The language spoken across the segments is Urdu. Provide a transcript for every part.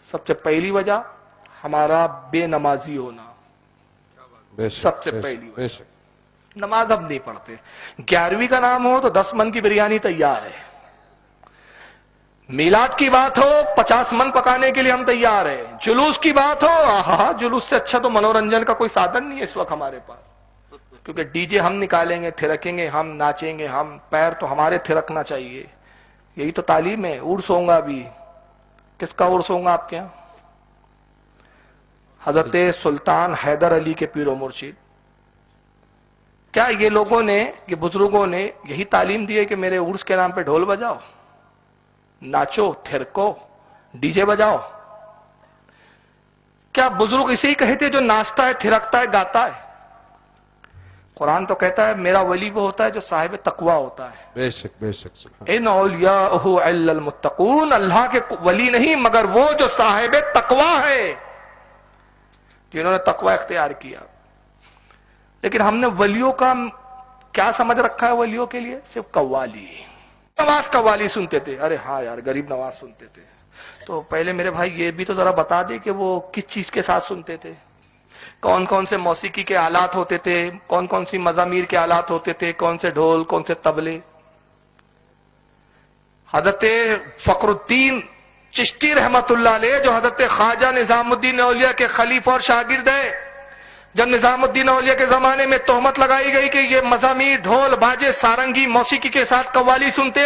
سب سے پہلی وجہ ہمارا بے نمازی ہونا، سب سے پہلی وجہ نماز اب نہیں پڑھتے۔ 11ویں کا نام ہو تو 10 من کی بریانی تیار ہے، میلاد کی بات ہو 50 من پکانے کے لیے ہم تیار ہیں، جلوس کی بات ہو آہا جلوس سے اچھا تو منورنجن کا کوئی سادھن نہیں ہے اس وقت ہمارے پاس، کیونکہ ڈی جے ہم نکالیں گے، تھرکیں گے، ہم ناچیں گے، ہم پیر تو ہمارے تھرکنا چاہیے، یہی تو تعلیم ہے۔ عرس ہوگا ابھی، کس کا عرس ہوگا آپ کے یہاں؟ حضرت سلطان حیدر علی کے پیر و مرشد۔ کیا یہ لوگوں نے، یہ بزرگوں نے یہی تعلیم دی ہے کہ میرے عرس کے نام پہ ڈھول بجاؤ، ناچو، تھرکو، ڈی جے بجاؤ؟ کیا بزرگ اسے ہی کہتے جو ناچتا ہے، تھرکتا ہے، گاتا ہے؟ قرآن تو کہتا ہے میرا ولی وہ ہوتا ہے جو صاحب تقوی ہوتا ہے۔ بے شک بے شک سبحان ان اولیاءہ الا المتقون، اللہ کے ولی نہیں مگر وہ جو صاحب تقوی ہے، جنہوں نے تقوی اختیار کیا۔ لیکن ہم نے ولیوں کا کیا سمجھ رکھا ہے؟ ولیوں کے لیے صرف قوالی، نواز قوالی سنتے تھے، ارے ہاں یار غریب نواز سنتے تھے، تو پہلے میرے بھائی یہ بھی تو ذرا بتا دے کہ وہ کس چیز کے ساتھ سنتے تھے، کون کون سے موسیقی کے آلات ہوتے تھے، کون کون سی مزامیر کے آلات ہوتے تھے، کون سے ڈھول، کون سے طبلے۔ حضرت فخر الدین چشتی رحمت اللہ علیہ جو حضرت خواجہ نظام الدین اولیاء کے خلیفہ اور شاگرد ہے، جب نظام الدین اولیاء کے زمانے میں تہمت لگائی گئی کہ یہ مزامیر، ڈھول، باجے، سارنگی، موسیقی کے ساتھ قوالی سنتے،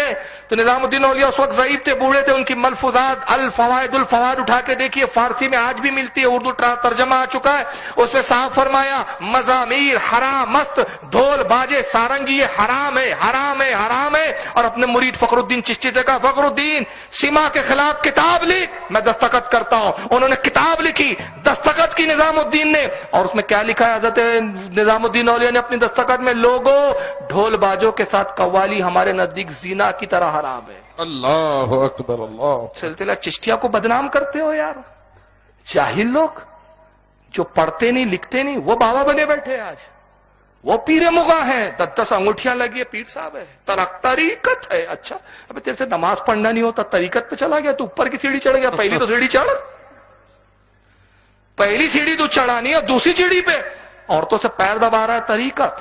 تو نظام الدین اولیاء اس وقت ضعیف تھے، بوڑھے تھے، ان کی ملفوظات الفوائد الفوائد اٹھا کے دیکھیے، فارسی میں آج بھی ملتی ہے، اردو ترجمہ آ چکا ہے، اس میں صاف فرمایا مزامیر حرام است، ڈھول باجے سارنگی یہ حرام ہے، حرام ہے، حرام ہے۔ اور اپنے مرید فخر الدین چشتی سے کہا فخر الدین سما کے خلاف کتاب لکھ، میں دستخط کرتا ہوں۔ انہوں نے کتاب لکھی، دستخط کی نظام الدین نے، اور اس میں کیا لکھا ہے حضرت نظام الدین اولیاء نے اپنی دستخط میں؟ لوگوں ڈھول باجوں کے ساتھ قوالی ہمارے نزدیک زنا کی طرح حرام ہے۔ اللہ اکبر اللہ۔ سلسلہ چشتیہ کو بدنام کرتے ہو یار، جاہل لوگ جو پڑھتے نہیں لکھتے نہیں، وہ بابا بنے بیٹھے آج، وہ پیر مغاں ہیں، 10 انگوٹھیاں لگی ہے، پیر صاحب ہے، طریقت ہے۔ اچھا ابھی تیرے سے نماز پڑھنا نہیں ہوتا، طریقت پہ چلا گیا تو، اوپر کی سیڑھی چڑھ گیا، پہلی تو سیڑھی چڑھ، پہلی سیڑھی تو چڑھانی ہے، دوسری سیڑھی پہ عورتوں سے پیر دبا رہا ہے، طریقت،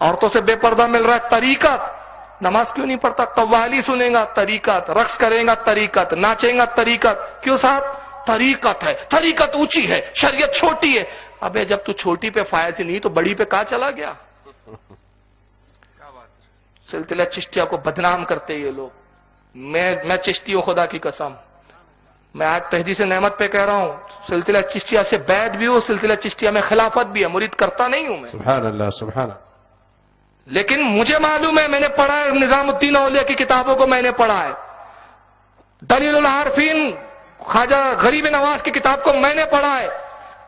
عورتوں سے بے پردہ مل رہا ہے، طریقت، نماز کیوں نہیں پڑھتا؟ قوالی سنے گا، طریقت، رقص کرے گا، طریقت، ناچے گا، طریقت، کیوں صاحب؟ طریقت ہے، طریقت اونچی ہے، شریعت چھوٹی ہے۔ ابے جب تو چھوٹی پہ فائز نہیں تو بڑی پہ کہاں چلا گیا؟ سلسلہ چشتیہ کو بدنام کرتے یہ لوگ۔ میں چشتی ہوں خدا کی قسم، میں آج تحدیث نعمت پہ کہہ رہا ہوں، سلسلہ چشتیہ سے بیعت بھی ہو، سلسلہ چشتیہ میں خلافت بھی ہے، مرید کرتا نہیں ہوں میں، سبحان اللہ سبحان اللہ۔ لیکن مجھے معلوم ہے، میں نے پڑھا ہے، نظام الدین اولیاء کی کتابوں کو میں نے پڑھا ہے، دلیل العارفین خواجہ غریب نواز کی کتاب کو میں نے پڑھا ہے،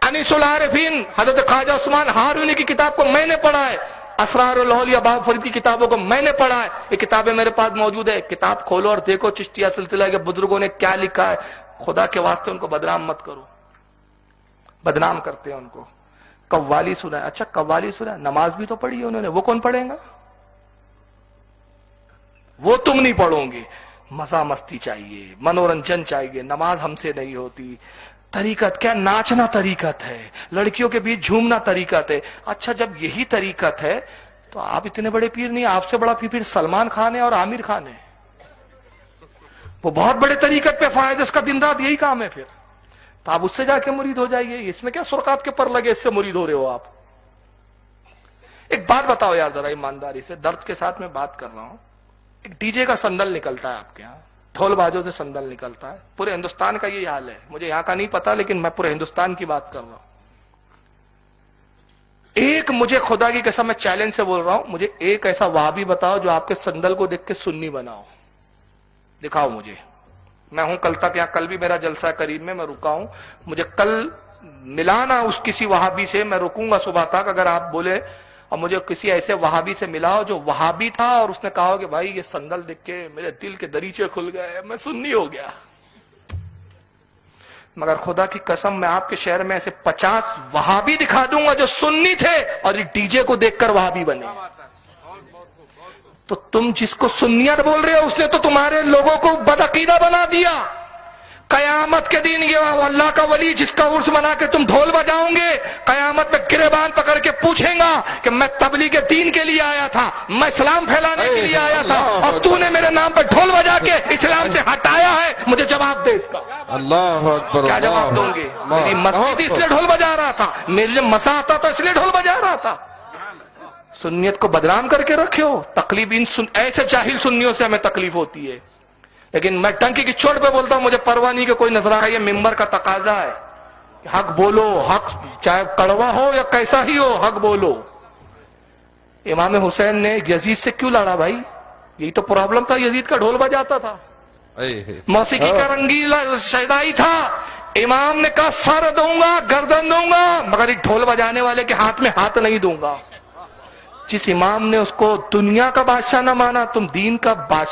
انیس العارفین حضرت خواجہ عثمان ہارونی کی کتاب کو میں نے پڑھا ہے، اسرار الاولیاء بابا فرید کی کتابوں کو میں نے پڑھا ہے، یہ کتابیں میرے پاس موجود ہے، کتاب کھولو اور دیکھو چشتیہ سلسلہ کے بزرگوں نے کیا لکھا ہے۔ خدا کے واسطے ان کو بدنام مت کرو، بدنام کرتے ہیں ان کو۔ قوالی سنا ہے، اچھا قوالی سنا ہے، نماز بھی تو پڑھی ہے انہوں نے، وہ کون پڑھیں گا؟ وہ تم نہیں پڑھو گے۔ مزہ مستی چاہیے، منورنجن چاہیے، نماز ہم سے نہیں ہوتی۔ طریقت کیا؟ ناچنا طریقت ہے، لڑکیوں کے بیچ جھومنا طریقت ہے۔ اچھا جب یہی طریقت ہے تو آپ اتنے بڑے پیر نہیں، آپ سے بڑا پیر سلمان خان ہے اور عامر خان ہے، وہ بہت بڑے طریقت پہ فائز، اس کا دن رات یہی کام ہے، پھر تو آپ اس سے جا کے مرید ہو جائیے، اس میں کیا سرخات کے پر لگے اس سے مرید ہو رہے ہو آپ؟ ایک بات بتاؤ یار ذرا ایمانداری سے، درد کے ساتھ میں بات کر رہا ہوں، ایک ڈی جے کا سندل نکلتا ہے آپ کے یہاں، ڈھول باجوں سے سندل نکلتا ہے، پورے ہندوستان کا یہی حال ہے، مجھے یہاں کا نہیں پتا لیکن میں پورے ہندوستان کی بات کر رہا ہوں۔ ایک مجھے خدا کی قسم میں چیلنج سے بول رہا ہوں، مجھے ایک ایسا وہابی بتاؤ جو آپ کے سندل کو دیکھ کے سنی بناؤ، دکھاؤ مجھے۔ میں ہوں کل تک یہاں، کل بھی میرا جلسہ قریب میں رکا ہوں، مجھے کل ملانا اس کسی وہابی سے، میں رکوں گا صبح تک، اگر آپ بولے اور مجھے کسی ایسے وہابی سے ملاؤ جو وہابی تھا اور اس نے کہا کہ بھائی یہ سندل دیکھ کے میرے دل کے دریچے کھل گئے، میں سنی ہو گیا۔ مگر خدا کی قسم میں آپ کے شہر میں ایسے 50 وہابی دکھا دوں گا جو سنی تھے اور یہ ڈی جے کو دیکھ کر وہابی بنے۔ تو تم جس کو سنیت بول رہے ہو اس نے تو تمہارے لوگوں کو بدعقیدہ بنا دیا۔ قیامت کے دن یہ اللہ کا ولی جس کا عرس منا کے تم ڈھول بجاؤں گے، قیامت میں گریبان پکڑ کے پوچھیں گا کہ میں تبلیغ دین کے لیے آیا تھا، میں اسلام پھیلانے کے لیے آیا تھا، اور تو نے میرے نام پر ڈھول بجا کے اسلام سے ہٹایا ہے، مجھے جواب دے اس کا۔ اللہ اکبر، کیا جواب دوں گے؟ میری مستی تھی اس لیے ڈھول بجا رہا تھا، میرے لیے مسا آتا تھا اس لیے ڈھول بجا رہا تھا۔ سنیت کو بدنام کر کے رکھے ہو، تکلیف ایسے جاہل سنیوں سے ہمیں تکلیف ہوتی ہے، لیکن میں ٹنکی کی چوٹ پہ بولتا ہوں، مجھے پرواہ نہیں کہ کوئی نظر آئے، یہ ممبر کا تقاضا ہے، حق بولو، حق چاہے کڑوا ہو یا کیسا ہی ہو، حق بولو۔ امام حسین نے یزید سے کیوں لڑا بھائی؟ یہی تو پرابلم تھا، یزید کا ڈھول بجاتا تھا، موسیقی کا رنگیلا شیدائی تھا۔ امام نے کہا سر دوں گا، گردن دوں گا، مگر ایک ڈھول بجانے والے کے ہاتھ میں ہاتھ نہیں دوں گا۔ جس امام نے اس کو دنیا کا بادشاہ نہ مانا، تم دین کا بادشاہ